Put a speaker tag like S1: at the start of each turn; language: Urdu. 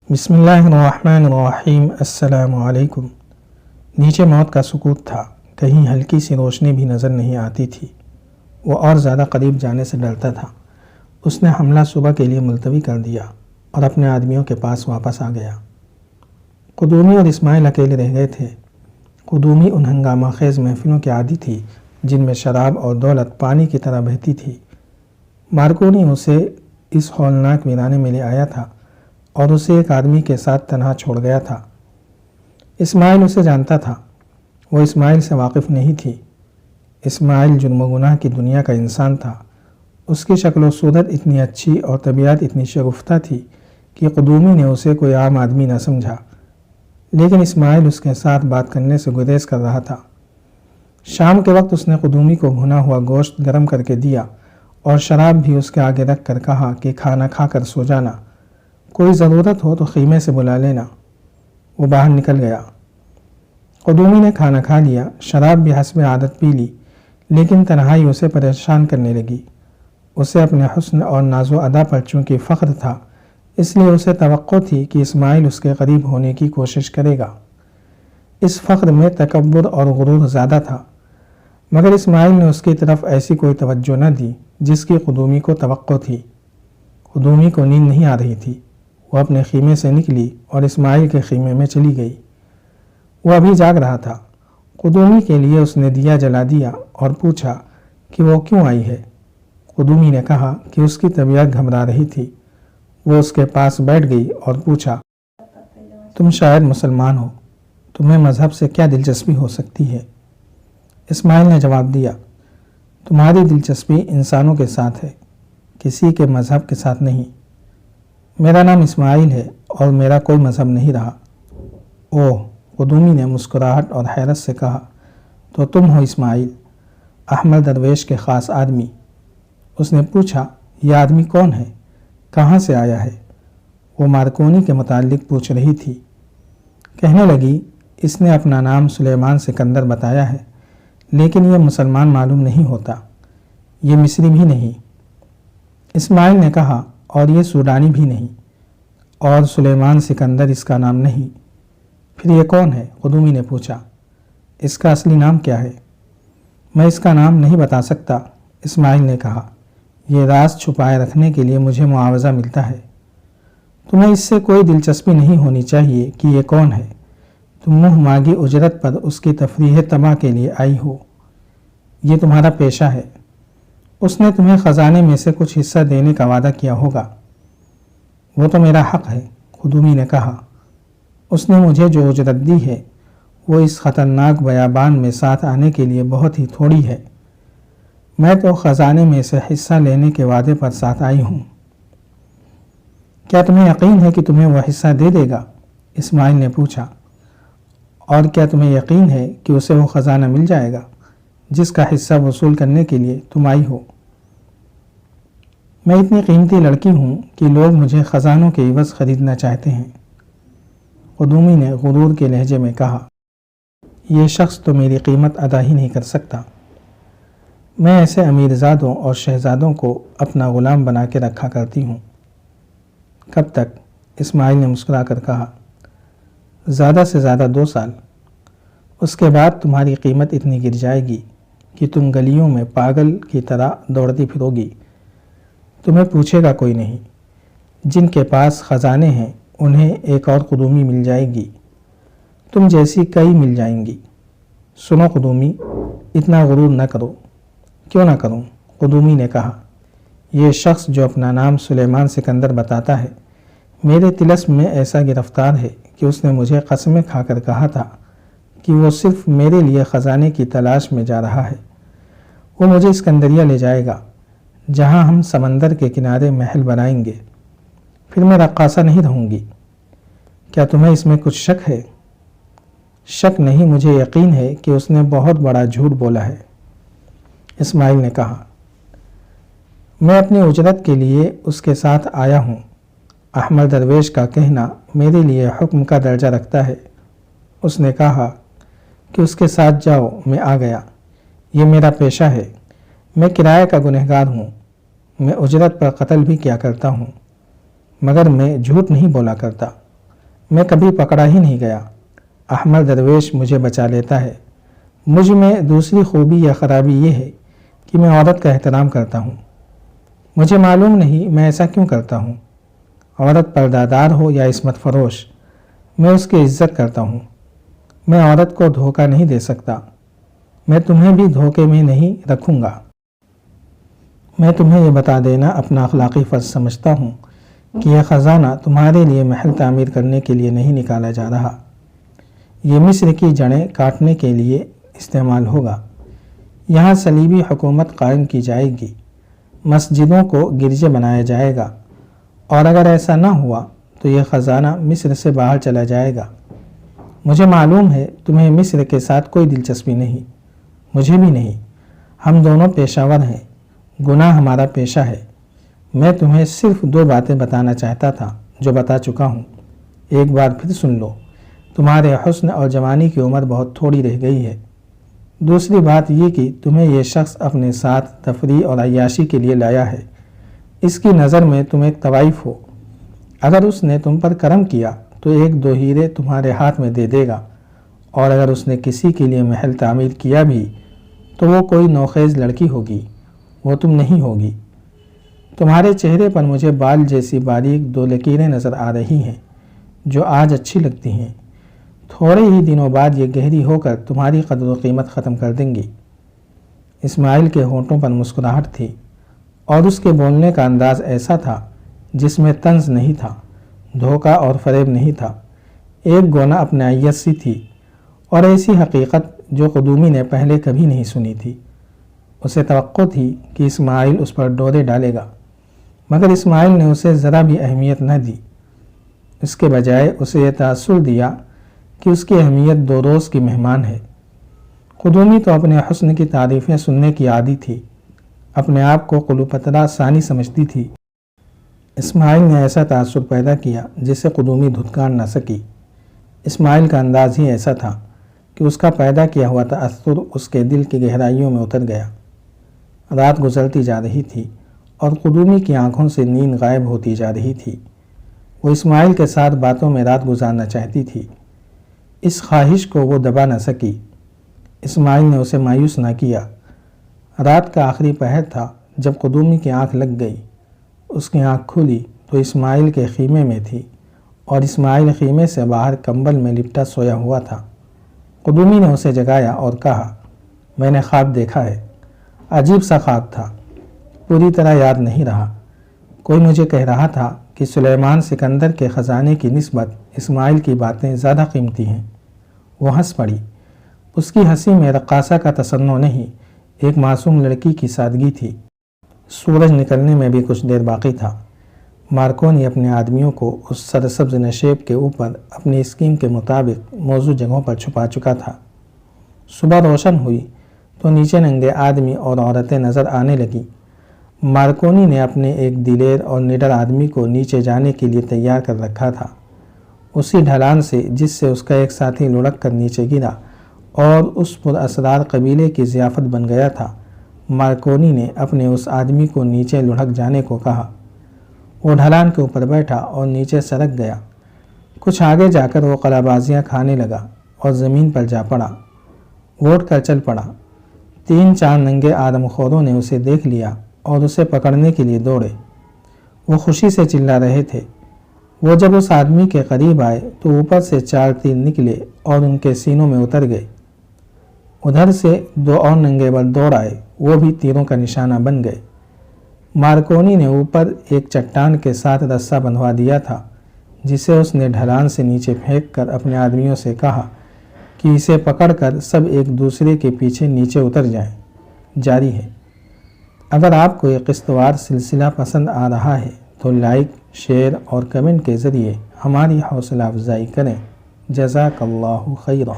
S1: بسم اللہ الرحمن الرحیم۔ السلام علیکم۔ نیچے موت کا سکوت تھا، کہیں ہلکی سی روشنی بھی نظر نہیں آتی تھی۔ وہ اور زیادہ قریب جانے سے ڈرتا تھا۔ اس نے حملہ صبح کے لیے ملتوی کر دیا اور اپنے آدمیوں کے پاس واپس آ گیا۔ قدومی اور اسماعیل اکیلے رہ گئے تھے۔ قدومی ان ہنگامہ خیز محفلوں کے عادی تھی جن میں شراب اور دولت پانی کی طرح بہتی تھی۔ مارکونی اسے اس ہولناک ویرانے میں لے آیا تھا اور اسے ایک آدمی کے ساتھ تنہا چھوڑ گیا تھا۔ اسماعیل اسے جانتا تھا، وہ اسماعیل سے واقف نہیں تھی۔ اسماعیل جرم و گناہ کی دنیا کا انسان تھا۔ اس کی شکل و صورت اتنی اچھی اور طبیعت اتنی شگفتہ تھی کہ قدومی نے اسے کوئی عام آدمی نہ سمجھا، لیکن اسماعیل اس کے ساتھ بات کرنے سے گریز کر رہا تھا۔ شام کے وقت اس نے قدومی کو بھنا ہوا گوشت گرم کر کے دیا اور شراب بھی اس کے آگے رکھ کر کہا کہ کھانا کھا کر سو جانا، کوئی ضرورت ہو تو خیمے سے بلا لینا۔ وہ باہر نکل گیا۔ قدومی نے کھانا کھا لیا، شراب بھی حسب عادت پی لی، لیکن تنہائی اسے پریشان کرنے لگی۔ اسے اپنے حسن اور ناز و ادا پر چونکہ فخر تھا، اس لیے اسے توقع تھی کہ اسماعیل اس کے قریب ہونے کی کوشش کرے گا۔ اس فخر میں تکبر اور غرور زیادہ تھا، مگر اسماعیل نے اس کی طرف ایسی کوئی توجہ نہ دی جس کی قدومی کو توقع تھی۔ قدومی کو نیند نہیں آ رہی تھی۔ وہ اپنے خیمے سے نکلی اور اسماعیل کے خیمے میں چلی گئی۔ وہ ابھی جاگ رہا تھا۔ قدومی کے لیے اس نے دیا جلا دیا اور پوچھا کہ وہ کیوں آئی ہے۔ قدومی نے کہا کہ اس کی طبیعت گھبرا رہی تھی۔ وہ اس کے پاس بیٹھ گئی اور پوچھا، تم شاید مسلمان ہو، تمہیں مذہب سے کیا دلچسپی ہو سکتی ہے؟ اسماعیل نے جواب دیا، تمہاری دلچسپی انسانوں کے ساتھ ہے، کسی کے مذہب کے ساتھ نہیں۔ میرا نام اسماعیل ہے اور میرا کوئی مذہب نہیں رہا۔ اوہ، قدومی نے مسکراہٹ اور حیرت سے کہا، تو تم ہو اسماعیل، احمد درویش کے خاص آدمی؟ اس نے پوچھا، یہ آدمی کون ہے؟ کہاں سے آیا ہے؟ وہ مارکونی کے متعلق پوچھ رہی تھی۔ کہنے لگی، اس نے اپنا نام سلیمان سکندر بتایا ہے، لیکن یہ مسلمان معلوم نہیں ہوتا، یہ مصری بھی نہیں۔ اسماعیل نے کہا، اور یہ سوڈانی بھی نہیں، اور سلیمان سکندر اس کا نام نہیں۔ پھر یہ کون ہے؟ قدومی نے پوچھا۔ اس کا اصلی نام کیا ہے؟ میں اس کا نام نہیں بتا سکتا، اسماعیل نے کہا۔ یہ راز چھپائے رکھنے کے لیے مجھے معاوضہ ملتا ہے۔ تمہیں اس سے کوئی دلچسپی نہیں ہونی چاہیے کہ یہ کون ہے۔ تم منہ مانگی اجرت پر اس کی تفریح طمع کے لیے آئی ہو۔ یہ تمہارا پیشہ ہے۔ اس نے تمہیں خزانے میں سے کچھ حصہ دینے کا وعدہ کیا ہوگا۔ وہ تو میرا حق ہے، قدومی نے کہا۔ اس نے مجھے جو اجرت دی ہے وہ اس خطرناک بیابان میں ساتھ آنے کے لیے بہت ہی تھوڑی ہے۔ میں تو خزانے میں سے حصہ لینے کے وعدے پر ساتھ آئی ہوں۔ کیا تمہیں یقین ہے کہ تمہیں وہ حصہ دے دے گا؟ اسماعیل نے پوچھا۔ اور کیا تمہیں یقین ہے کہ اسے وہ خزانہ مل جائے گا جس کا حصہ وصول کرنے کے لیے تم آئی ہو؟ میں اتنی قیمتی لڑکی ہوں کہ لوگ مجھے خزانوں کے عوض خریدنا چاہتے ہیں، قدومی نے غرور کے لہجے میں کہا۔ یہ شخص تو میری قیمت ادا ہی نہیں کر سکتا۔ میں ایسے امیرزادوں اور شہزادوں کو اپنا غلام بنا کے رکھا کرتی ہوں۔ کب تک؟ اسماعیل نے مسکرا کر کہا، زیادہ سے زیادہ 2 سال۔ اس کے بعد تمہاری قیمت اتنی گر جائے گی کہ تم گلیوں میں پاگل کی طرح دوڑتی پھرو گی۔ تمہیں پوچھے گا کوئی نہیں۔ جن کے پاس خزانے ہیں انہیں ایک اور قدومی مل جائے گی، تم جیسی کئی مل جائیں گی۔ سنو قدومی، اتنا غرور نہ کرو۔ کیوں نہ کروں؟ قدومی نے کہا۔ یہ شخص جو اپنا نام سلیمان سکندر بتاتا ہے، میرے طلسم میں ایسا گرفتار ہے کہ اس نے مجھے قسمیں کھا کر کہا تھا کہ وہ صرف میرے لیے خزانے کی تلاش میں جا رہا ہے۔ وہ مجھے اسکندریہ لے جائے گا، جہاں ہم سمندر کے کنارے محل بنائیں گے۔ پھر میں رقاصہ نہیں رہوں گی۔ کیا تمہیں اس میں کچھ شک ہے؟ شک نہیں، مجھے یقین ہے کہ اس نے بہت بڑا جھوٹ بولا ہے، اسماعیل نے کہا۔ میں اپنی اجرت کے لیے اس کے ساتھ آیا ہوں۔ احمد درویش کا کہنا میرے لیے حکم کا درجہ رکھتا ہے۔ اس نے کہا کہ اس کے ساتھ جاؤ، میں آ گیا۔ یہ میرا پیشہ ہے، میں کرایہ کا گنہگار ہوں۔ میں اجرت پر قتل بھی کیا کرتا ہوں، مگر میں جھوٹ نہیں بولا کرتا۔ میں کبھی پکڑا ہی نہیں گیا۔ احمد درویش مجھے بچا لیتا ہے۔ مجھ میں دوسری خوبی یا خرابی یہ ہے کہ میں عورت کا احترام کرتا ہوں۔ مجھے معلوم نہیں میں ایسا کیوں کرتا ہوں۔ عورت پردہ دار ہو یا عصمت فروش، میں اس کی عزت کرتا ہوں۔ میں عورت کو دھوکہ نہیں دے سکتا۔ میں تمہیں بھی دھوکے میں نہیں رکھوں گا۔ میں تمہیں یہ بتا دینا اپنا اخلاقی فرض سمجھتا ہوں کہ یہ خزانہ تمہارے لیے محل تعمیر کرنے کے لیے نہیں نکالا جا رہا۔ یہ مصر کی جڑیں کاٹنے کے لیے استعمال ہوگا۔ یہاں صلیبی حکومت قائم کی جائے گی، مسجدوں کو گرجے بنایا جائے گا، اور اگر ایسا نہ ہوا تو یہ خزانہ مصر سے باہر چلا جائے گا۔ مجھے معلوم ہے تمہیں مصر کے ساتھ کوئی دلچسپی نہیں، مجھے بھی نہیں۔ ہم دونوں پیشہ ور ہیں، گناہ ہمارا پیشہ ہے۔ میں تمہیں صرف 2 باتیں بتانا چاہتا تھا جو بتا چکا ہوں۔ ایک بار پھر سن لو، تمہارے حسن اور جوانی کی عمر بہت تھوڑی رہ گئی ہے۔ دوسری بات یہ کہ تمہیں یہ شخص اپنے ساتھ تفریح اور عیاشی کے لیے لایا ہے۔ اس کی نظر میں تم ایک طوائف ہو۔ اگر اس نے تم پر کرم کیا تو 1-2 ہیرے تمہارے ہاتھ میں دے دے گا، اور اگر اس نے کسی کے لیے محل تعمیر کیا بھی تو وہ کوئی نوخیز لڑکی ہوگی، وہ تم نہیں ہوگی۔ تمہارے چہرے پر مجھے بال جیسی باریک 2 لکیریں نظر آ رہی ہیں جو آج اچھی لگتی ہیں، تھوڑے ہی دنوں بعد یہ گہری ہو کر تمہاری قدر و قیمت ختم کر دیں گی۔ اسماعیل کے ہونٹوں پر مسکراہٹ تھی، اور اس کے بولنے کا انداز ایسا تھا جس میں طنز نہیں تھا، دھوکہ اور فریب نہیں تھا، ایک گونا اپنائیت سی تھی، اور ایسی حقیقت جو قدومی نے پہلے کبھی نہیں سنی تھی۔ اسے توقع تھی کہ اسماعیل اس پر ڈورے ڈالے گا، مگر اسماعیل نے اسے ذرا بھی اہمیت نہ دی۔ اس کے بجائے اسے یہ تاثر دیا کہ اس کی اہمیت 2 روز کی مہمان ہے۔ قدومی تو اپنے حسن کی تعریفیں سننے کی عادی تھی، اپنے آپ کو کلوپترا ثانی سمجھتی تھی۔ اسماعیل نے ایسا تاثر پیدا کیا جسے قدومی دھتکار نہ سکی۔ اسماعیل کا انداز ہی ایسا تھا کہ اس کا پیدا کیا ہوا تاثر اس کے دل کی گہرائیوں میں اتر گیا۔ رات گزرتی جا رہی تھی اور قدومی کی آنکھوں سے نیند غائب ہوتی جا رہی تھی۔ وہ اسماعیل کے ساتھ باتوں میں رات گزارنا چاہتی تھی۔ اس خواہش کو وہ دبا نہ سکی۔ اسماعیل نے اسے مایوس نہ کیا۔ رات کا آخری پہر تھا جب قدومی کی آنکھ لگ گئی۔ اس کی آنکھ کھلی تو اسماعیل کے خیمے میں تھی، اور اسماعیل خیمے سے باہر کمبل میں لپٹا سویا ہوا تھا۔ قدومی نے اسے جگایا اور کہا، میں نے خواب دیکھا ہے۔ عجیب سا خواب تھا، پوری طرح یاد نہیں رہا۔ کوئی مجھے کہہ رہا تھا کہ سلیمان سکندر کے خزانے کی نسبت اسماعیل کی باتیں زیادہ قیمتی ہیں۔ وہ ہنس پڑی۔ اس کی ہنسی میں رقاصہ کا تصنع نہیں، ایک معصوم لڑکی کی سادگی تھی۔ سورج نکلنے میں بھی کچھ دیر باقی تھا۔ مارکونی اپنے آدمیوں کو اس سرسبز نشیب کے اوپر اپنی اسکیم کے مطابق موزوں جگہوں پر چھپا چکا تھا۔ صبح روشن ہوئی تو نیچے ننگے آدمی اور عورتیں نظر آنے لگیں۔ مارکونی نے اپنے ایک دلیر اور نڈر آدمی کو نیچے جانے کے لیے تیار کر رکھا تھا، اسی ڈھلان سے جس سے اس کا ایک ساتھی لڑک کر نیچے گرا اور اس پر اسرار قبیلے کی ضیافت بن گیا تھا۔ مارکونی نے اپنے اس آدمی کو نیچے لڑک جانے کو کہا۔ وہ ڈھلان کے اوپر بیٹھا اور نیچے سرک گیا۔ کچھ آگے جا کر وہ قلابازیاں کھانے لگا اور زمین پر جا پڑا۔ وہ اٹھ کر چل پڑا۔ 3-4 ننگے آدم خوروں نے اسے دیکھ لیا اور اسے پکڑنے کے لیے دوڑے۔ وہ خوشی سے چلا رہے تھے۔ وہ جب اس آدمی کے قریب آئے تو اوپر سے 4 تیر نکلے اور ان کے سینوں میں اتر گئے۔ ادھر سے 2 اور ننگے بل دوڑ آئے، وہ بھی تیروں کا نشانہ بن گئے۔ مارکونی نے اوپر ایک چٹان کے ساتھ رسہ بندھوا دیا تھا جسے اس نے ڈھلان سے نیچے پھینک کر اپنے آدمیوں سے کہا کہ اسے پکڑ کر سب ایک دوسرے کے پیچھے نیچے اتر جائیں۔ جاری ہے۔ اگر آپ کو یہ قسط وار سلسلہ پسند آ رہا ہے تو لائک، شیئر اور کمنٹ کے ذریعے ہماری حوصلہ افزائی کریں۔ جزاک اللہ خیرا۔